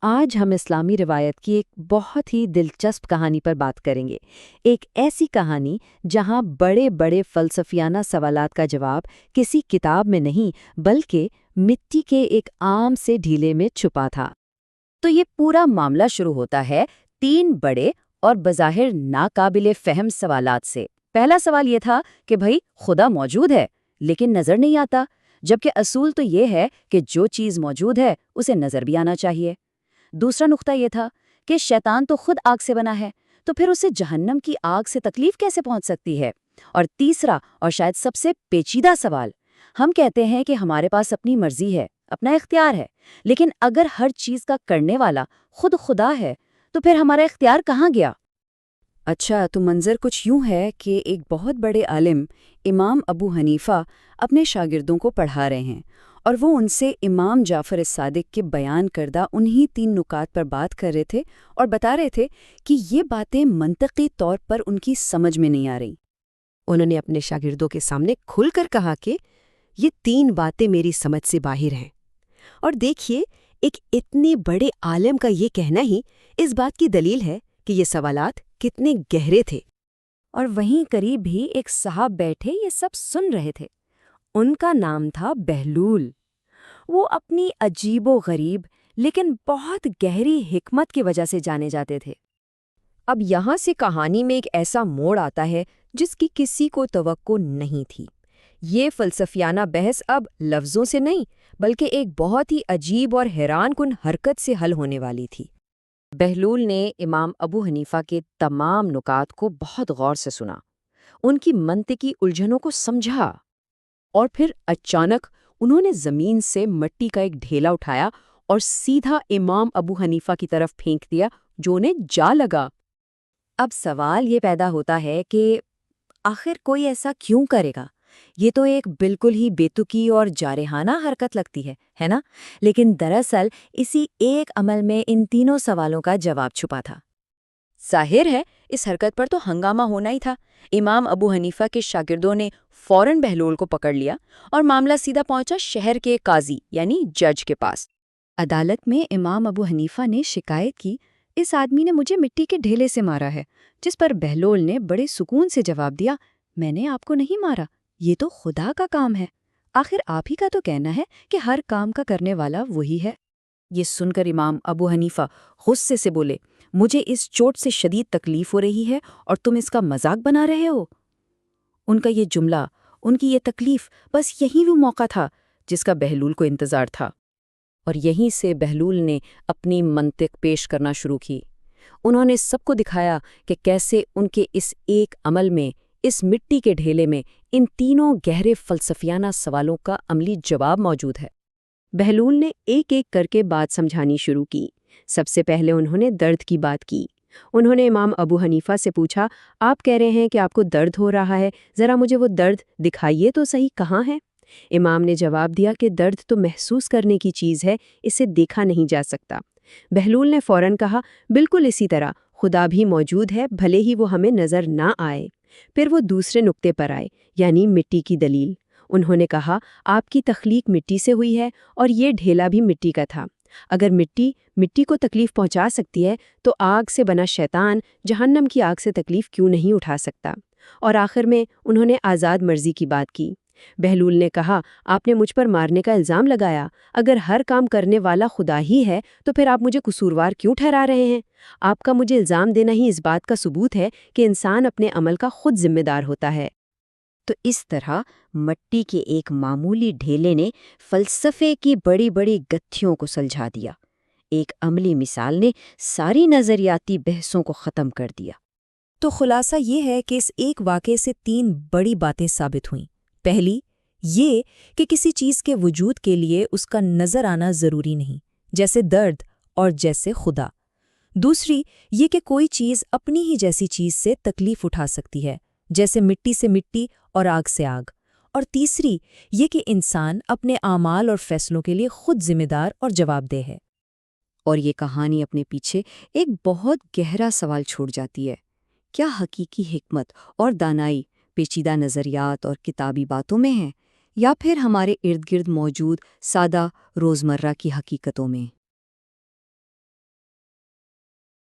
آج ہم اسلامی روایت کی ایک بہت ہی دلچسپ کہانی پر بات کریں گے۔ ایک ایسی کہانی جہاں بڑے بڑے فلسفیانہ سوالات کا جواب کسی کتاب میں نہیں بلکہ مٹی کے ایک عام سے ڈھیلے میں چھپا تھا۔ تو یہ پورا معاملہ شروع ہوتا ہے 3 بڑے اور بظاہر ناقابل فہم سوالات سے۔ پہلا سوال یہ تھا کہ بھئی خدا موجود ہے لیکن نظر نہیں آتا، جبکہ اصول تو یہ ہے کہ جو چیز موجود ہے اسے نظر بھی آنا چاہیے۔ دوسرا نقطہ یہ تھا کہ شیطان تو خود آگ سے بنا ہے، تو پھر اسے جہنم کی آگ سے تکلیف کیسے پہنچ سکتی ہے؟ اور تیسرا اور شاید سب سے پیچیدہ سوال، ہم کہتے ہیں کہ ہمارے پاس اپنی مرضی ہے، اپنا اختیار ہے، لیکن اگر ہر چیز کا کرنے والا خود خدا ہے تو پھر ہمارا اختیار کہاں گیا؟ اچھا، تو منظر کچھ یوں ہے کہ ایک بہت بڑے عالم امام ابو حنیفہ اپنے شاگردوں کو پڑھا رہے ہیں، اور وہ ان سے امام جعفر الصادق کے بیان کردہ انہی 3 نکات پر بات کر رہے تھے اور بتا رہے تھے کہ یہ باتیں منطقی طور پر ان کی سمجھ میں نہیں آ رہی۔ انہوں نے اپنے شاگردوں کے سامنے کھل کر کہا کہ یہ 3 باتیں میری سمجھ سے باہر ہیں، اور دیکھیے ایک اتنے بڑے عالم کا یہ کہنا ہی اس بات کی دلیل ہے کہ یہ سوالات کتنے گہرے تھے۔ اور وہیں قریب ہی ایک صاحب بیٹھے یہ سب سن رہے تھے۔ ان کا نام تھا بہلول۔ وہ اپنی عجیب و غریب لیکن بہت گہری حکمت کی وجہ سے جانے جاتے تھے۔ اب یہاں سے کہانی میں ایک ایسا موڑ آتا ہے جس کی کسی کو توقع نہیں تھی۔ یہ فلسفیانہ بحث اب لفظوں سے نہیں بلکہ ایک بہت ہی عجیب اور حیران کن حرکت سے حل ہونے والی تھی۔ بہلول نے امام ابو حنیفہ کے تمام نکات کو بہت غور سے سنا، ان کی منطقی الجھنوں کو سمجھا، اور پھر اچانک انہوں نے زمین سے مٹی کا ایک ڈھیلا اٹھایا اور سیدھا امام ابو حنیفہ کی طرف پھینک دیا، جو انہیں جا لگا۔ اب سوال یہ پیدا ہوتا ہے کہ آخر کوئی ایسا کیوں کرے گا؟ یہ تو ایک بالکل ہی بے تکی اور جارحانہ حرکت لگتی ہے نا؟ لیکن دراصل اسی ایک عمل میں ان تینوں سوالوں کا جواب چھپا تھا۔ ظاہر ہے اس حرکت پر تو ہنگامہ ہونا ہی تھا۔ امام ابو حنیفہ کے شاگردوں نے فوراً بہلول کو پکڑ لیا اور معاملہ سیدھا پہنچا شہر کے قاضی یعنی جج کے پاس۔ عدالت میں امام ابو حنیفہ نے شکایت کی، اس آدمی نے مجھے مٹی کے ڈھیلے سے مارا ہے، جس پر بہلول نے بڑے سکون سے جواب دیا، میں نے آپ کو نہیں مارا، یہ تو خدا کا کام ہے۔ آخر آپ ہی کا تو کہنا ہے کہ ہر کام کا کرنے والا وہی ہے۔ یہ سن کر امام ابو حنیفہ غصے سے بولے، مجھے اس چوٹ سے شدید تکلیف ہو رہی ہے اور تم اس کا مذاق بنا رہے ہو؟ ان کا یہ جملہ، ان کی یہ تکلیف، بس یہی وہ موقع تھا جس کا بہلول کو انتظار تھا، اور یہیں سے بہلول نے اپنی منطق پیش کرنا شروع کی۔ انہوں نے سب کو دکھایا کہ کیسے ان کے اس ایک عمل میں، اس مٹی کے ڈھیلے میں، ان تینوں گہرے فلسفیانہ سوالوں کا عملی جواب موجود ہے۔ بہلول نے ایک ایک کر کے بات سمجھانی شروع کی۔ سب سے پہلے انہوں نے درد کی بات کی۔ انہوں نے امام ابو حنیفہ سے پوچھا، آپ کہہ رہے ہیں کہ آپ کو درد ہو رہا ہے، ذرا مجھے وہ درد دکھائیے تو صحیح، کہاں ہے؟ امام نے جواب دیا کہ درد تو محسوس کرنے کی چیز ہے، اسے دیکھا نہیں جا سکتا۔ بہلول نے فوراً کہا، بالکل اسی طرح خدا بھی موجود ہے، بھلے ہی وہ ہمیں نظر نہ آئے۔ پھر وہ دوسرے نقطے پر آئے، یعنی مٹی کی دلیل۔ انہوں نے کہا، آپ کی تخلیق مٹی سے ہوئی ہے اور یہ ڈھیلا بھی مٹی کا تھا۔ اگر مٹی کو تکلیف پہنچا سکتی ہے تو آگ سے بنا شیطان جہنم کی آگ سے تکلیف کیوں نہیں اٹھا سکتا؟ اور آخر میں انہوں نے آزاد مرضی کی بات کی۔ بہلول نے کہا، آپ نے مجھ پر مارنے کا الزام لگایا، اگر ہر کام کرنے والا خدا ہی ہے تو پھر آپ مجھے قصوروار کیوں ٹھہرا رہے ہیں؟ آپ کا مجھے الزام دینا ہی اس بات کا ثبوت ہے کہ انسان اپنے عمل کا خود ذمہ دار ہوتا ہے۔ تو اس طرح مٹی کے ایک معمولی ڈھیلے نے فلسفے کی بڑی بڑی گتھیوں کو سلجھا دیا۔ ایک عملی مثال نے ساری نظریاتی بحثوں کو ختم کر دیا۔ تو خلاصہ یہ ہے کہ اس ایک واقعے سے 3 بڑی باتیں ثابت ہوئیں۔ پہلی یہ کہ کسی چیز کے وجود کے لیے اس کا نظر آنا ضروری نہیں، جیسے درد اور جیسے خدا۔ دوسری یہ کہ کوئی چیز اپنی ہی جیسی چیز سے تکلیف اٹھا سکتی ہے، جیسے مٹی سے مٹی اور آگ سے آگ۔ اور تیسری یہ کہ انسان اپنے اعمال اور فیصلوں کے لیے خود ذمہ دار اور جواب دہ ہے۔ اور یہ کہانی اپنے پیچھے ایک بہت گہرا سوال چھوڑ جاتی ہے، کیا حقیقی حکمت اور دانائی پیچیدہ نظریات اور کتابی باتوں میں ہے، یا پھر ہمارے ارد گرد موجود سادہ روزمرہ کی حقیقتوں میں؟